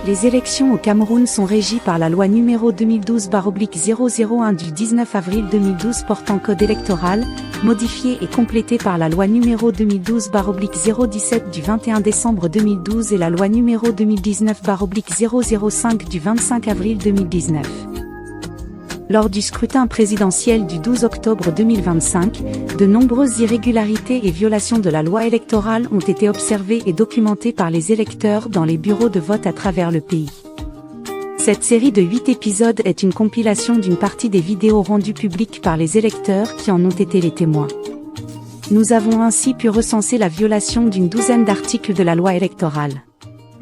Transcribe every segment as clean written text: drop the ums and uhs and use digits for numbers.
Les élections au Cameroun sont régies par la loi numéro 2012/001 du 19 avril 2012 portant code électoral, modifiée et complétée par la loi numéro 2012/017 du 21 décembre 2012 et la loi numéro 2019/005 du 25 avril 2019. Lors du scrutin présidentiel du 12 octobre 2025, de nombreuses irrégularités et violations de la loi électorale ont été observées et documentées par les électeurs dans les bureaux de vote à travers le pays. Cette série de 8 épisodes est une compilation d'une partie des vidéos rendues publiques par les électeurs qui en ont été les témoins. Nous avons ainsi pu recenser la violation d'une douzaine d'articles de la loi électorale.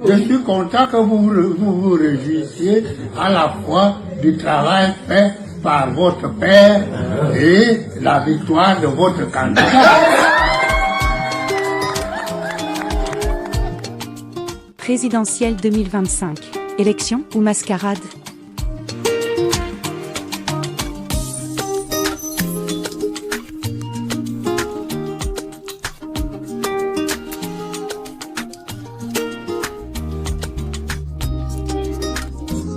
Je suis content que vous vous réjouissiez à la fois du travail fait par votre père et la victoire de votre candidat. Présidentielle 2025. Élection ou mascarade?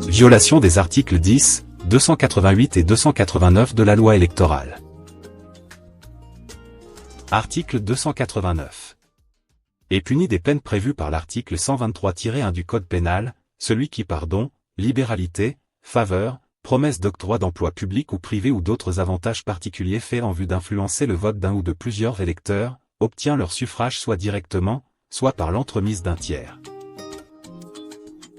Violation des articles 10, 288 et 289 de la loi électorale. Article 289. Est puni des peines prévues par l'article 123-1 du Code pénal, celui qui par don, libéralité, faveur, promesse d'octroi d'emploi public ou privé ou d'autres avantages particuliers faits en vue d'influencer le vote d'un ou de plusieurs électeurs, obtient leur suffrage soit directement, soit par l'entremise d'un tiers.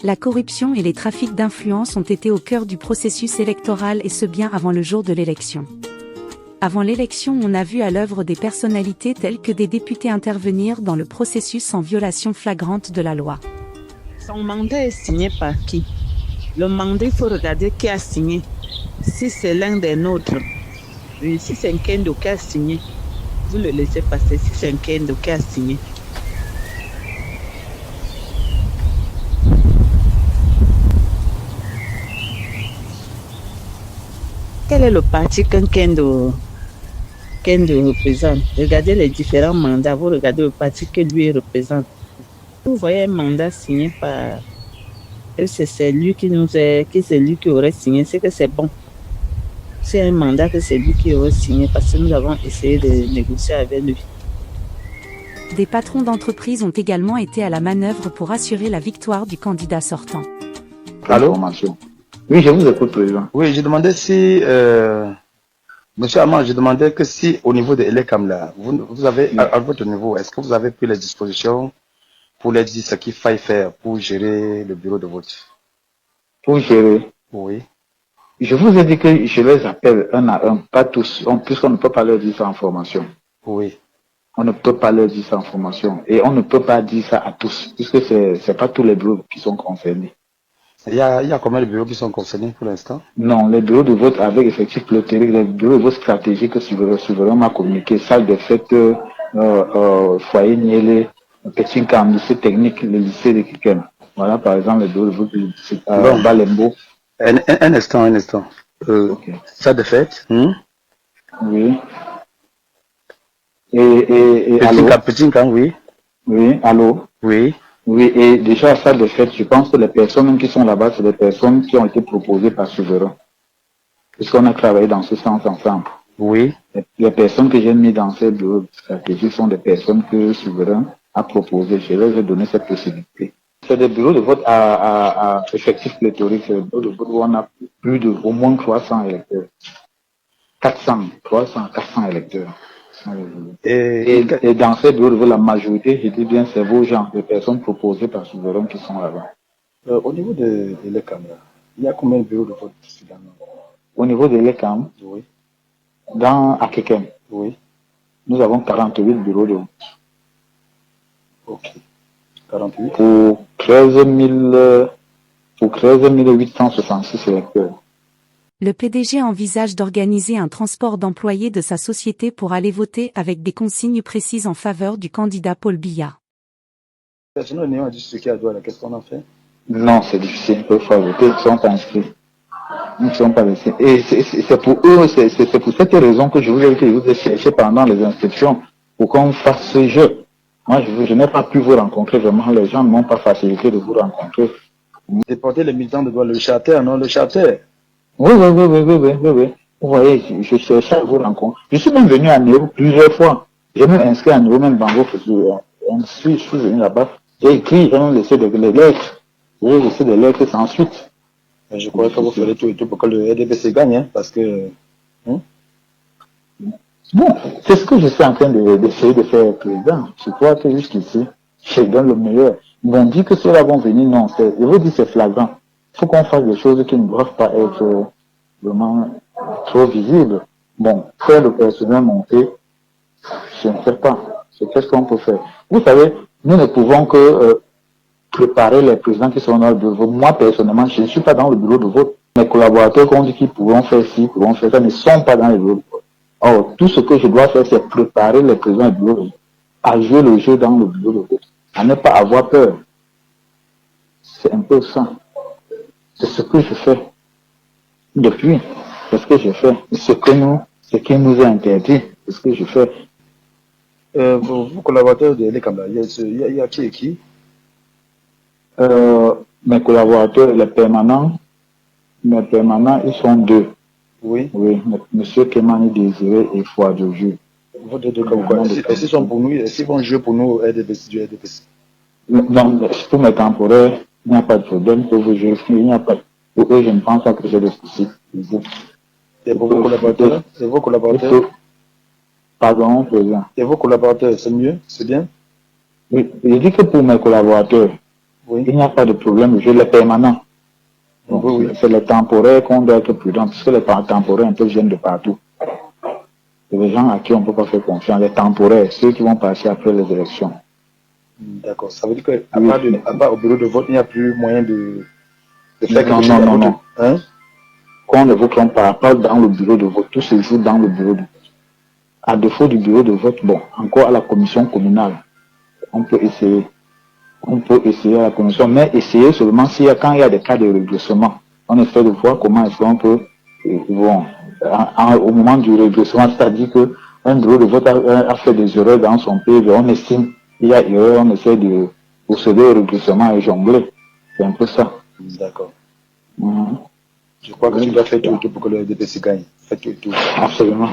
La corruption et les trafics d'influence ont été au cœur du processus électoral et ce bien avant le jour de l'élection. Avant l'élection, on a vu à l'œuvre des personnalités telles que des députés intervenir dans le processus en violation flagrante de la loi. Son mandat est signé par qui? Le mandat, il faut regarder qui a signé. Si c'est l'un des nôtres, si c'est un Kendo qui a signé, vous le laissez passer. Si c'est un Kendo qui a signé. Quel est le parti qu'un Kendo représente? Regardez les différents mandats, vous regardez le parti que lui représente. Vous voyez un mandat signé par... c'est lui qui c'est lui qui aurait signé, c'est que c'est bon. C'est un mandat que c'est lui qui aurait signé parce que nous avons essayé de négocier avec lui. Des patrons d'entreprise ont également été à la manœuvre pour assurer la victoire du candidat sortant. Allô? Oui, je vous écoute, président. Oui, je demandais si, monsieur Amand, je demandais que si au niveau de l'ECAM là, vous avez, à votre niveau, est-ce que vous avez pris les dispositions pour leur dire ce qu'il faille faire pour gérer le bureau de vote? Pour gérer? Oui. Je vous ai dit que je les appelle un à un, pas tous, puisqu'on ne peut pas leur dire ça en formation. Oui. On ne peut pas leur dire ça en formation. Et on ne peut pas dire ça à tous, puisque c'est pas tous les bureaux qui sont concernés. Il y a combien de bureaux qui sont concernés pour l'instant? Non, les bureaux de vote avec effectif clôturé, les bureaux de vote stratégiques que Souverain m'a communiqué, salle de fête, foyer Niélé, Petit Cam, lycée technique, le lycée de Kikem. Voilà par exemple les bureaux de vote du lycée Balembo. Un instant. Okay. Salle de fête? Oui. Et Petit Cam, oui. Oui, allô? Oui. Oui, et déjà, ça de fait, je pense que les personnes qui sont là-bas, c'est des personnes qui ont été proposées par Souverain. Puisqu'on a travaillé dans ce sens ensemble. Oui. Les personnes que j'ai mis dans ces bureaux stratégiques sont des personnes que Souverain a proposées. Je leur ai donné cette possibilité. C'est des bureaux de vote à effectif pléthorique. C'est des bureaux de vote où on a plus de, au moins 300 électeurs. 400 électeurs. Et dans ces bureaux de vote, la majorité, je dis bien, c'est vos gens, les personnes proposées par Souverain qui sont là-bas. Au niveau de l'ECAM, il y a combien de bureaux de vote finalement? Au niveau de l'ECAM, oui. À Kekem, oui. Nous avons 48 bureaux de vote. Ok. 48. Pour 13 866 électeurs. Le PDG envisage d'organiser un transport d'employés de sa société pour aller voter avec des consignes précises en faveur du candidat Paul Biya. Sinon, on a dit ce qu'il y a à Douala, qu'est-ce qu'on en fait? Non, c'est difficile, il faut voter, ils ne sont pas inscrits. Ils ne sont pas inscrits. Et c'est pour eux, c'est pour cette raison que je vous ai cherché pendant les inscriptions pour qu'on fasse ce jeu. Moi, je n'ai pas pu vous rencontrer, vraiment, les gens ne m'ont pas facilité de vous rencontrer. Déporter les militants de droit, le charter, non, le charter. Oui. Vous voyez, je cherchais à vous rencontrer. Je suis même venu à Néo plusieurs fois. J'ai même inscrit à Néo, même dans votre je suis venu là-bas. J'ai écrit, j'ai même laissé des lettres. J'ai laissé des lettres sans suite. Mais je crois que vous ferez tout et tout pour que le RDPC gagne, hein, parce que... Bon, c'est ce que je suis en train d'essayer de faire, président. Je crois que jusqu'ici, je donne le meilleur. Ils vont dire que ceux-là vont venir, non, je vous dis c'est flagrant. Il faut qu'on fasse des choses qui ne doivent pas être vraiment trop visibles. Bon, faire le personnel monter, je ne sais pas. C'est qu'est-ce qu'on peut faire. Vous savez, nous ne pouvons que préparer les présidents qui sont dans le bureau de vote. Moi, personnellement, je ne suis pas dans le bureau de vote. Mes collaborateurs qu'on dit qu'ils pourront faire ci, pourront faire ça, ne sont pas dans le bureau de vote. Or, tout ce que je dois faire, c'est préparer les présidents du bureau de vote à jouer le jeu dans le bureau de vote, à ne pas avoir peur. C'est un peu ça. C'est ce que je fais depuis. C'est ce que je fais. Ce qui nous est interdit, c'est ce que je fais. Vos collaborateurs de l'ECAM, il y a qui et qui? Mes collaborateurs, les permanents, ils sont deux. Oui. Oui, monsieur Kemani Désiré et Fouad Jules. Vos deux est-ce qu'ils sont pour nous, est-ce qu'ils vont jouer pour nous RDPC, du RDPC? Non, pour mes temporaires, il n'y a pas de problème. Pour vous jouer, il n'y a pas de... Pour eux, je ne pense pas que j'ai de soucis. Et pour vos collaborateurs? Et vos collaborateurs? Pardon, président. Et vos collaborateurs, c'est mieux? C'est bien? Oui, je dis que pour mes collaborateurs, oui, il n'y a pas de problème. Je les permanents. Donc, oui. C'est les temporaires qu'on doit être prudent, puisque les temporaires un peu viennent de partout. C'est des gens à qui on ne peut pas faire confiance. Les temporaires, ceux qui vont passer après les élections. D'accord. Ça veut dire qu'à part au bureau de vote, il n'y a plus moyen de faire quelque chose. Non. Hein? Qu'on ne vous trompe pas dans le bureau de vote. Tout se joue dans le bureau de vote. À défaut du bureau de vote, bon, encore à la commission communale, on peut essayer. On peut essayer à la commission, mais essayer seulement quand il y a des cas de régressement. On essaie de voir comment est-ce qu'on peut, au moment du régressement, c'est-à-dire qu'un bureau de vote a fait des erreurs dans son PV, on estime qu'il y a erreur, on essaie de procéder au régressement et jongler. C'est un peu ça. D'accord. Je crois que tu dois faire tout pour que le RDPC gagne. Fais tout. Absolument.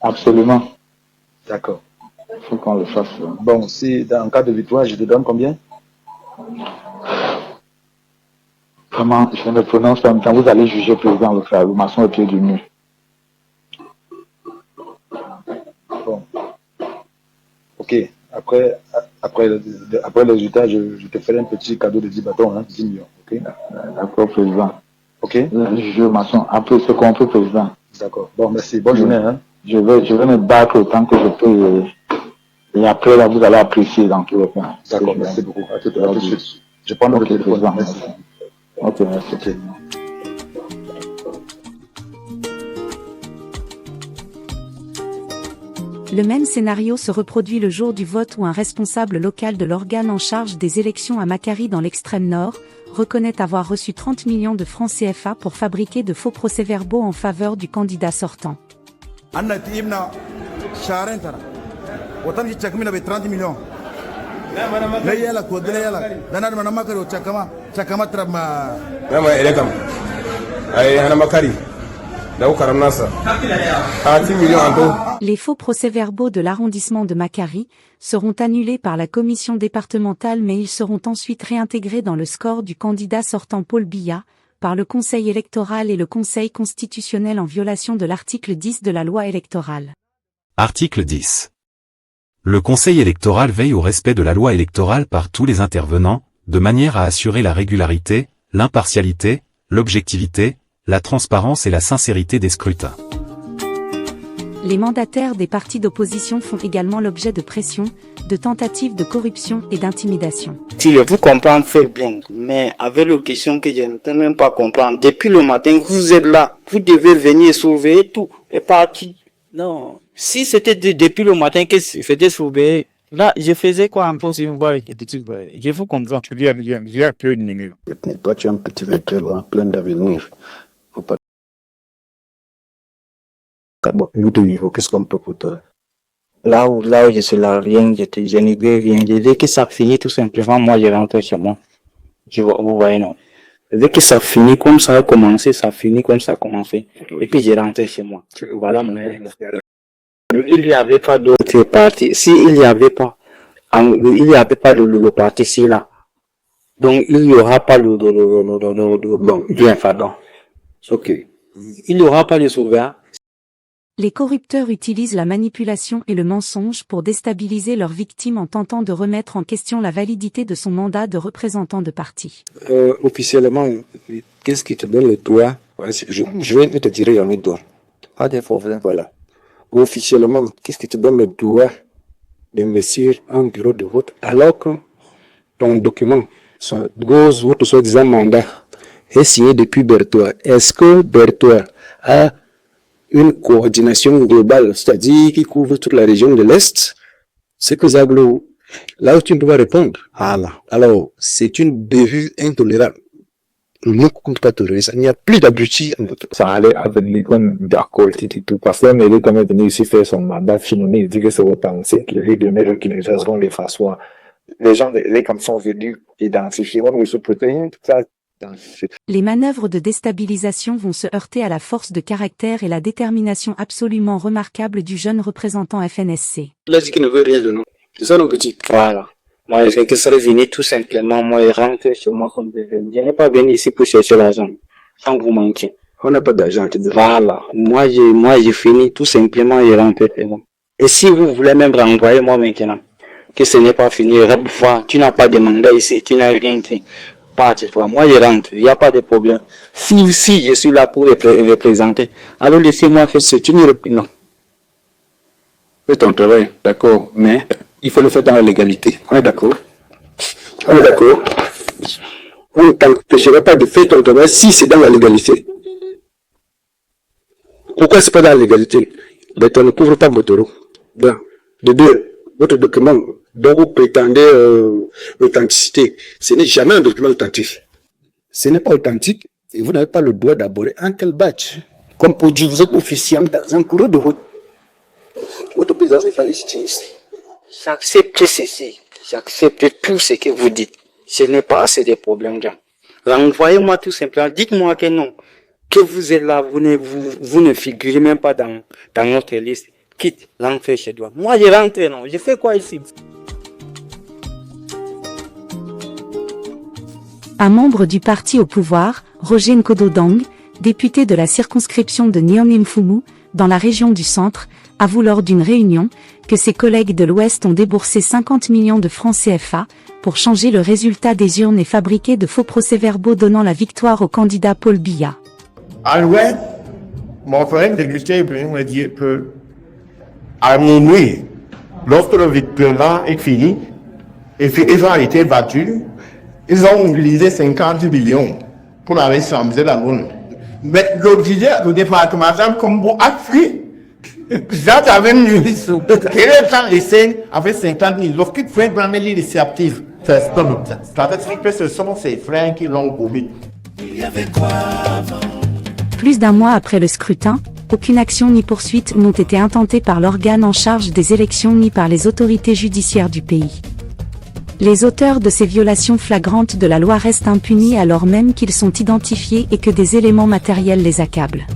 Absolument. D'accord. Il faut qu'on le fasse. Bon, si en cas de victoire, je te donne combien? Vraiment, je ne prononce pas. Quand vous allez juger le président, le maçon au pied du mur. Bon. Ok. Après le résultat, je te ferai un petit cadeau de 10 bâtons, hein, 10 millions. Ok. D'accord, président. Ok. Je maçon, après ce qu'on peut, président. D'accord. Bon, merci. Bonne journée. Hein. Je vais me battre autant que je peux. Et après, là, vous allez apprécier dans tous les cas. D'accord, merci beaucoup. À tout de suite. Je prends le téléphone. Merci. Ok, merci. Okay. Le même scénario se reproduit le jour du vote où un responsable local de l'organe en charge des élections à Makari dans l'extrême nord reconnaît avoir reçu 30 millions de francs CFA pour fabriquer de faux procès-verbaux en faveur du candidat sortant. Les faux procès-verbaux de l'arrondissement de Makari seront annulés par la commission départementale, mais ils seront ensuite réintégrés dans le score du candidat sortant Paul Biya par le Conseil électoral et le Conseil constitutionnel en violation de l'article 10 de la loi électorale. Article 10. Le Conseil électoral veille au respect de la loi électorale par tous les intervenants, de manière à assurer la régularité, l'impartialité, l'objectivité, la transparence et la sincérité des scrutins. Les mandataires des partis d'opposition font également l'objet de pressions, de tentatives de corruption et d'intimidation. Si je vous comprends très bien, mais avec les questions que je ne peux même pas comprendre, depuis le matin, vous êtes là, vous devez venir surveiller tout, les partis. Non, si c'était depuis le matin que c'était surveillé, là, je faisais quoi un peu si vous voyez, je vous comprends. Toi, tu es un petit lecteur plein d'avenir. Qu'est-ce qu'on peut pour toi? Là où je suis là, rien, je n'ai rien. Je dis que ça finit tout simplement, moi je rentre chez moi. Vous voyez, non. Dès que ça finit comme ça a commencé, ça finit comme ça a commencé. Et puis j'ai rentré chez moi. Voilà mon il n'y avait pas d'autre parti. Il n'y avait pas le parti ici là. Donc il n'y aura pas bon, bien, pardon. Ok. Il n'y aura pas de sauveur. Les corrupteurs utilisent la manipulation et le mensonge pour déstabiliser leurs victimes en tentant de remettre en question la validité de son mandat de représentant de parti. Officiellement, qu'est-ce qui te donne le droit? Je vais te tirer en une doigt. Pas de problème. Voilà. Officiellement, qu'est-ce qui te donne le droit d'investir un bureau de vote alors que ton document, votre soi-disant mandat, est signé depuis Berthoud? Est-ce que Berthoud a une coordination globale, c'est-à-dire qui couvre toute la région de l'Est? C'est que Zaglo, là où tu dois répondre. Alors, c'est une bévue intolérable. Nous ne comptons pas terroristes. Il n'y a plus d'abrutis. Ça allait avec d'accord, tout. Parce qu'on est quand même venu ici faire son mandat finonné. Il dit que c'est authentique. Les demain qui nous auront les François. Les gens, les comme sont venus identifier. On se protège, tout ça. Les manœuvres de déstabilisation vont se heurter à la force de caractère et la détermination absolument remarquable du jeune représentant FNSC. Là, c'est qu'il ne veut rien de nous. C'est ça, nos petits. Voilà. Moi, je serais venu tout simplement, moi, et rentrer chez moi comme je n'ai pas venu ici pour chercher l'argent. Sans vous mentir. On n'a pas d'argent. Voilà. Moi, j'ai fini tout simplement et rentré chez moi. Et si vous voulez même renvoyer moi maintenant, que ce n'est pas fini, tu n'as pas de mandat ici, tu n'as rien fait. Moi, je rentre, il n'y a pas de problème. Si je suis là pour représenter, alors laissez-moi faire ce que non. Fais ton travail, d'accord, mais il faut le faire dans la légalité. On est d'accord? On ne t'empêcherait pas de faire ton travail si c'est dans la légalité. Pourquoi c'est pas dans la légalité? Ben, tu ne couvres pas votre eau. De deux, votre document dont vous prétendez l'authenticité, ce n'est jamais un document authentique. Ce n'est pas authentique et vous n'avez pas le droit d'aborder un tel badge. Comme pour dire, vous êtes officiel dans un courrier de route. Votre présence est félicitée ici. J'accepte ceci. J'accepte tout ce que vous dites. Ce n'est pas assez de problèmes, Jean. Renvoyez-moi tout simplement. Dites-moi que non. Que vous êtes là, vous ne figurez même pas dans notre liste. Quitte l'enfer chez toi. Moi, je rentre, non. Je fais quoi ici? Un membre du parti au pouvoir, Roger Nkodo Dang, député de la circonscription de Nyong-Mfumu, dans la région du centre, avoue lors d'une réunion que ses collègues de l'Ouest ont déboursé 50 millions de francs CFA pour changer le résultat des urnes et fabriquer de faux procès-verbaux donnant la victoire au candidat Paul Biya. À l'Ouest, mon frère député me dit que à minuit, lorsque le victoire est fini, et qu'ils ont été battus, ils ont mobilisé 50 millions pour aller changer la lune. Mais le département, comme vous appuyez, j'avais une mission. Et les gens essaient avec 50 000. Lorsqu'ils prennent vraiment l'initiative, c'est pas le temps. Ça veut dire que ce sont ces frères qui l'ont oublié. Plus d'un mois après le scrutin, aucune action ni poursuite n'ont été intentées par l'organe en charge des élections ni par les autorités judiciaires du pays. Les auteurs de ces violations flagrantes de la loi restent impunis alors même qu'ils sont identifiés et que des éléments matériels les accablent.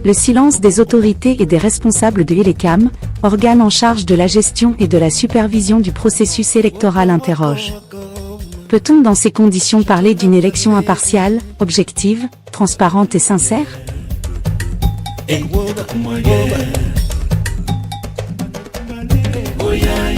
Le silence des autorités et des responsables de l'ELECAM, organe en charge de la gestion et de la supervision du processus électoral, interroge. Peut-on dans ces conditions parler d'une élection impartiale, objective, transparente et sincère ? Oh yeah.